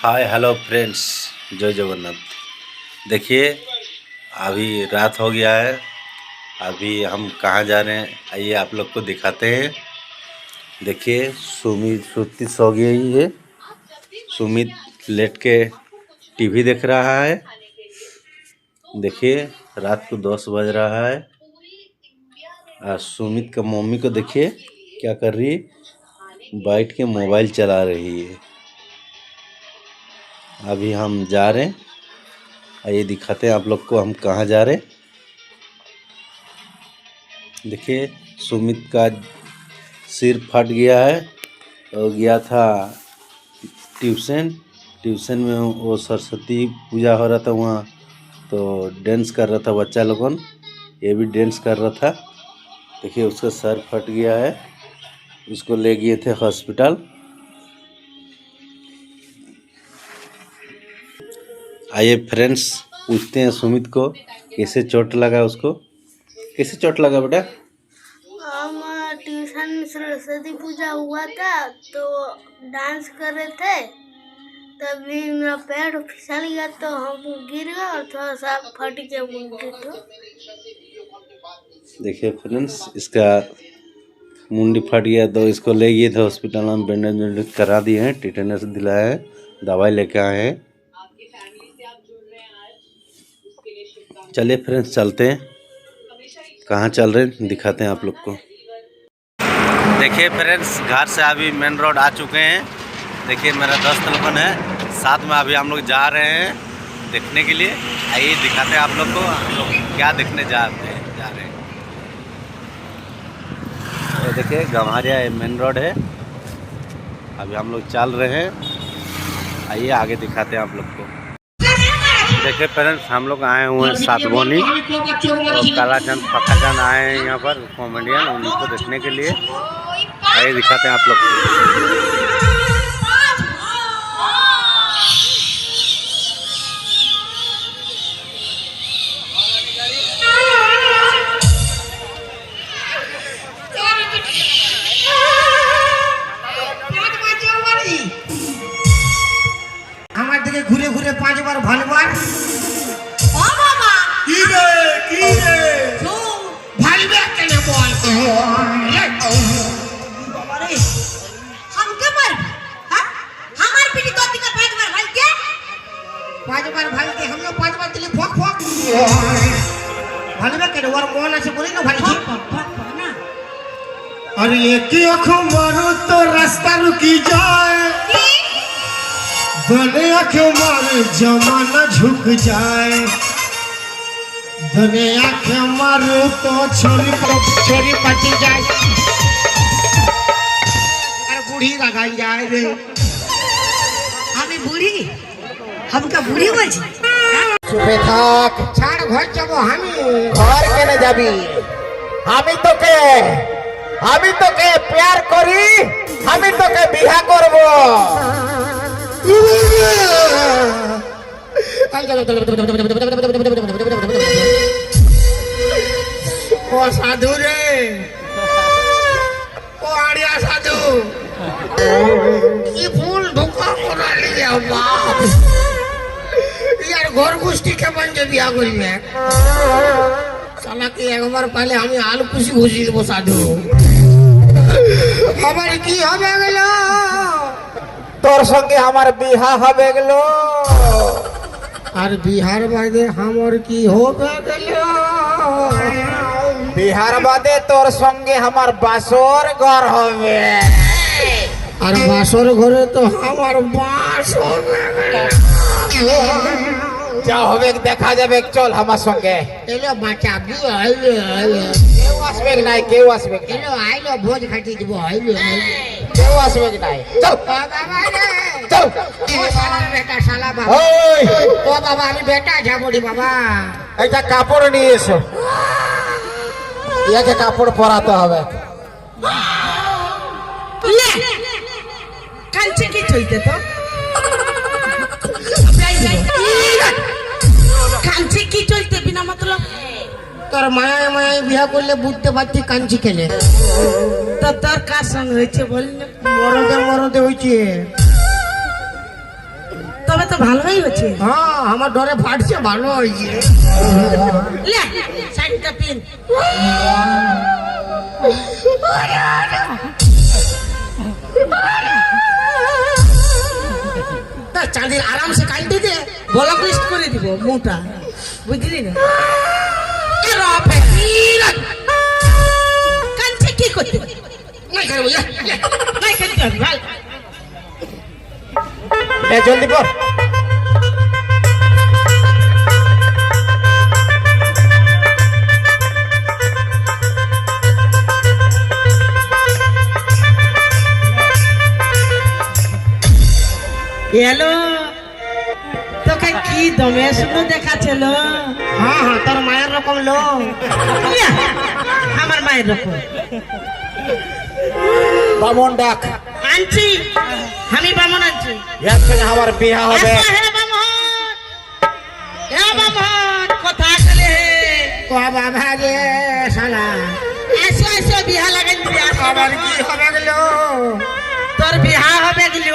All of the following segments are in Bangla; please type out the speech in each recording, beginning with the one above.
हाय हेलो फ्रेंड्स, जय जगन्नाथ। देखिए अभी रात हो गया है। अभी हम कहाँ जा रहे हैं आइए आप लोग को दिखाते हैं। देखिए सुमित सो गई है। सुमित लेट के टीवी देख रहा है। देखिए रात को 10 बज रहा है। और सुमित का मम्मी को देखिए क्या कर रही है, बैठ के मोबाइल चला रही है। अभी हम जा रहे हैं, आइए दिखाते हैं आप लोग को हम कहाँ जा रहे हैं। देखिए सुमित का सिर फट गया है और गया था ट्यूशन में। वो सरस्वती पूजा हो रहा था वहाँ, तो डांस कर रहा था बच्चा लोगन, ये भी डांस कर रहा था। देखिए उसका सर फट गया है, उसको ले गए थे हॉस्पिटल। आइए फ्रेंड्स पूछते हैं सुमित को कैसे चोट लगा, उसको कैसे चोट लगा बेटा। हम ट्यूशन में सरस्वती पूजा हुआ था तो डांस कर रहे थे, तभी मेरा पैर फिसल गया तो हम गिर गए और थोड़ा सा फट गया मुंडी। तो देखिए फ्रेंड्स इसका मुंडी फट गया तो इसको ले गए थे हॉस्पिटल में, बैंडेज करा दिए हैं, टिटेनस दिलाया है, दवाई लेके आए हैं। चलिए फ्रेंड्स चलते हैं, कहाँ चल रहे हैं दिखाते हैं आप लोग को। देखिए फ्रेंड्स घर से अभी मेन रोड आ चुके हैं। देखिए मेरा दोस्त लोगन है साथ में, अभी हम लोग जा रहे हैं देखने के लिए। आइए दिखाते हैं आप लोग को हम लोग क्या देखने जा रहे हैं। तो देखिए गम्हरिया मेन रोड है, अभी हम लोग चल रहे हैं। आइए आगे दिखाते हैं आप लोग को। देखिए फ्रेंड्स हम लोग आए हुए हैं सातगोनी और कालाचंद पक्काचंद आए हैं यहाँ पर कॉमेडियन, उनको देखने के लिए। आइए दिखाते हैं आप लोग को। ঘুরে ঘুরে 5 বার ভালবার ও বাবা কি রে ভালবে কেন বল বাবা রে हमके मार हां हमार पीठी तो दिखा 5 बार भाल के 5 বার ভালকে हम लोग 5 বার দিলে ফক ফক ভালবে কেন ওর মন আছে বলি না ভালছি ना अरे एक आँख मारो तो रास्ता रुकी जाए, दोनों आँखें मारे जमाना झुक जाए। दोनों आँखें मारो तो छोरी पटी जाए, अरे बूढ़ी लगा जाए रे। हमें बूढ़ी हमका बूढ़ी बोलছি चुपे थाक ছাড় ঘর যাব আমি। ঘর কেনে যাবি? আমি তোকে প্যার করি, আমি তোকে বিয়া করব। ও সাধু রে, ও আড়িয়া সাধু, কি ফুল ঢোকা করালি বাপ। ইয়ার ঘর গোষ্ঠী কেমন যে বিয়া করবে শালাকে একবার পালে আমি আলু খুশি ঘুষি দেবো সাধু। আমার কি হবে গেল? তোর সঙ্গে আমার বিয়া হবে গেল। আর বিহার বাদে আমার কি হবে গেল? বিহার বাদে তোর সঙ্গে আমার বাসর ঘর হবে। আর বাসর ঘরে তো আমার বাস হবে গেল। যা হবে দেখা যাবে, চল আমার সঙ্গে। এলো বাঁচাবি, আইলো কেউ আসবে নাই, কেউ আসবে না। এলো আইলো ভোজ খাটি দিব, আইলো কেউ আসবে নাই, চল চল। বেটা শালা বাবা, ওই ও বাবা আমি বেটা যাবো বাবা। একটা কাপড় নিয়ে এসো, ইয়াকে কাপড় পরাতে হবে। ले कालचे की चलते तो कालचे की चलते बिना मतलब তোর মায়ায় মায়ায় বিয়া করলে বুঝতে পারছি কাঞ্চি খেলে। तो তোর কার সঙ্গে হয়েছে বল না। মরদে হয়েছে। তবে তো ভালোই হচ্ছে। হ্যাঁ আমার ডরে ফাটছে, ভালো হয়েছে। লে শাড়িটা পিন। তা চাঁদির আরামসে কাটতে দে। বলক লিস্ট করে দিব মুটা, বুঝলি না? কানছে কি করতে? নাই খাবো, নাই খেতে ভাল। জলদি কর। এলো তোকে কি দমে শুনো দেখাচ্ছিল? হ্যাঁ হ্যাঁ তোর মায়ের রকম লো। আমার মায়ের রকম বামন ডাক। আনছি, আমি বামন আনছি। এর সঙ্গে আমার বিয়া হবে। এসো হে বামন, হে বামন, কথা চলে হে। ও বাবা রে শালা, এসো এসো, বিহা লাগাই দিবি। আবার কি হবে গেলো? তোর বিহা হবে গেল।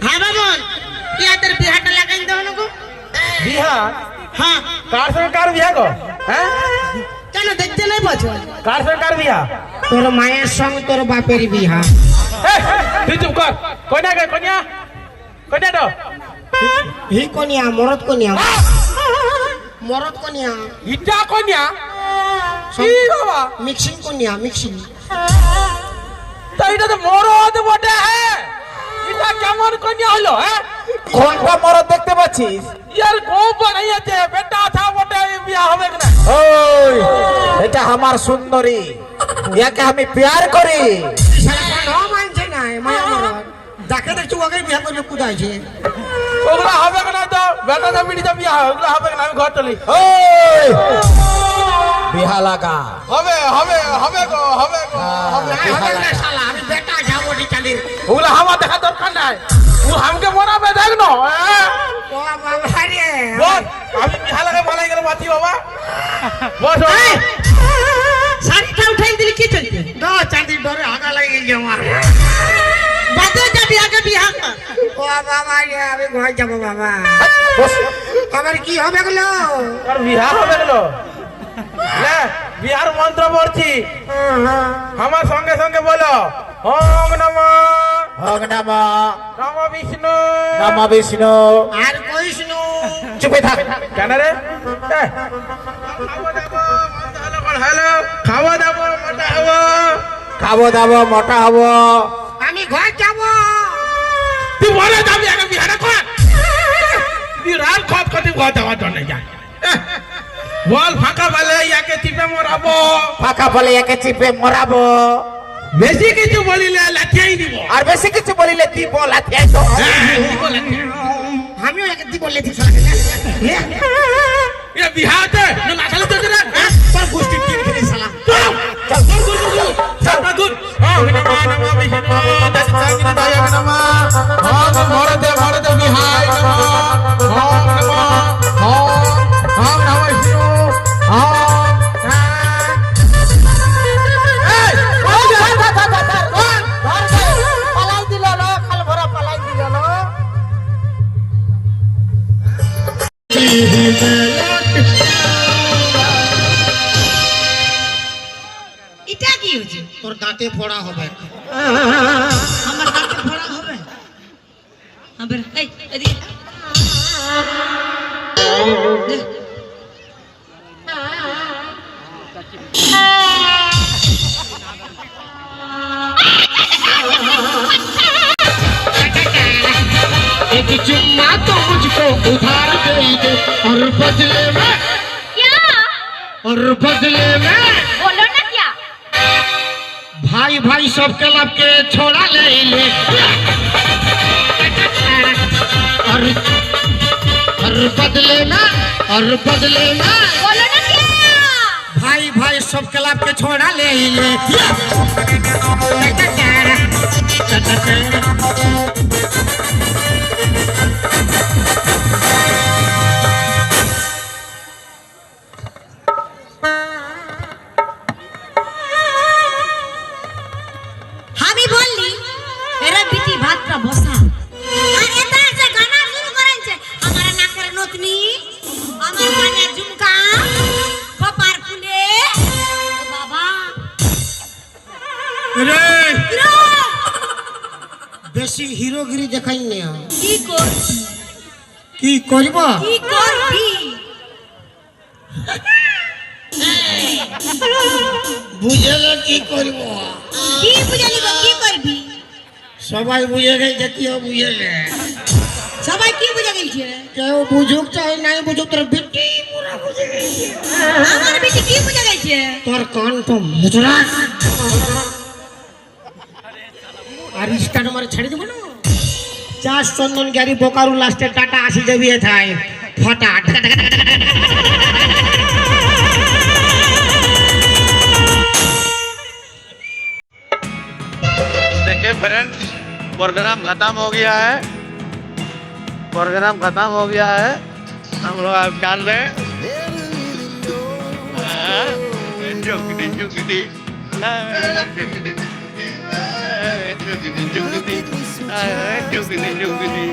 হ্যাঁ বামন, ইয়াদের বিহাটা লাগাই দাও না গো। বিয়া? হ্যাঁ, কার সঙ্গে কার বিয়া গো? হ্যাঁ, কেন দেখতে নাই বছর? কার সঙ্গে কার বিয়া? তোর মায়ের সঙ্গে তোর বাপের বিহা। তুই চুপ কর। কন্যা কে? কন্যা কন্যা তো হি কনিয়া, মরদ কনিয়া, মরদ কনিয়া, ইটা কন্যা কি বাবা? মিক্সিং কনিয়া, মিক্সিং। তো এটা তো মরদ বটে। হ্যাঁ, এটা কেমন কন্যা হলো? হ্যাঁ, কোনটা মরদ দেখতে পাচ্ছিস? ইয়ার গো বানাইয়াছে, বেটা থা বটে, বিয়া হবে না। ওই এটা আমার সুন্দরী, ইয়াকে আমি প্যার করি। শালা কোনো মানছে না, মায়া মরদ। যাকে দেখছি ওকে বিয়া করলে কুদাইছে। ওগুলা হবে না তো, বেটা তো বিড়ি তো বিয়া হবে, ওগুলা হবে না। আমি ঘর চলি। ওই বিহা লাগা হবে হবে হবে গো, হবে গো, হবে। না, হবে না শালা, আমি বেটা যাবো ডিটালি। ওগুলা আমার দেখা দরকার নাই। ও আমাকে মরাবে, দেখ না। ও বাবা রে, বল, আমি বিহা লাগা মালাই গেল বাতি বাবা। বস শাড়িটা উঠাই দিলি কি চলছে? দো চাঁদির ডরে হাগা লাগে গেছে আমার। বাদে যাবি, আগে বিহা কর। ও বাবা রে, আমি ঘর যাবো বাবা। বস, আমার কি হবে গেলো? তোর বিহা হবে গেল। লে বিহার মন্ত্র পড়ছি, আমার সঙ্গে সঙ্গে বলো। ওম নমঃ, ওম নমঃ, নম বিষ্ণু, নম বিষ্ণু। আর কইসনু চুপে থাক। কেন রে? খাওয়া দাবো মোটা হবো, খাবো দাবো মোটা হবো। আমি ঘর যাবো। তুই বলে যাবি, আগে বিহারে কর। বিরাট খত খতি ঘর যাওয়ার জন্য যা। বল, ফাঁকা বলে ইয়াকে চিপে মরাবো, ফাঁকা বলে ইয়াকে চিপে মরাবো। বেশি কিছু বলিলে লাঠিয়াই দিব, আর বেশি কিছু বলিলে দিব লাঠিয়াই তো। আমিও একে দি বললে দিছ এ বিহাতে না নাচালে তো না। তোর গোষ্ঠী টিম খেলি শালা। চল চল চল চল চল। ওম নমঃ নম বিষ্ণু দশাগ্নি দায়ক নমঃ। ওম মরদে মরদে বিহায় নমঃ। ওম নমঃ, ওম নমঃ বিষ্ণু, ওম। এই পালাই দিল লো, খাল ভরা পালাই দিল লো। এটা কি হচ্ছে? তোর দাঁতে ফোড়া হবে। আমার দাঁতে ফোড়া হবে? হবে। এই এদিকে দে। एक चुम्मा तो मुझको उधार दे दे, और बदले में, क्या और बदले में बोलो ना क्या? भाई भाई सब क्लब के छोड़ा ले ले। और बदले में, और बदले में बोलो ना क्या? भाई भाई सब क्लब के छोड़ा ले ले। আমি বললি এরা বিটি ভাতটা বেশি হিরোগিরি দেখাই না কি কর কি করব কি করবি বুঝলে কি করব কি বুঝালি গো কি করবি সবাই বুঝে গেছে কেউ বুঝে গে সবাই কি বুঝা গেছে কেউ বুঝুক চাই নাই বুঝুক তোর বেটি পুরা বুঝে গেছে আমার বেটি কি বুঝা গেছে তোর কান তো মুচড়া আর স্টার্ট মারে ছেড়ে দেবো না চাষ চন্দন গাড়ি বোকারু লাস্টে টাটা আসি যাবি থাই ফটা देखिए फ्रेंड्स प्रोग्राम खत्म हो गया है। प्रोग्राम खत्म हो गया है। हम लोग अब डाल रहे हैं। जुगदी जुगदी जुगदी जुगदी जुगदी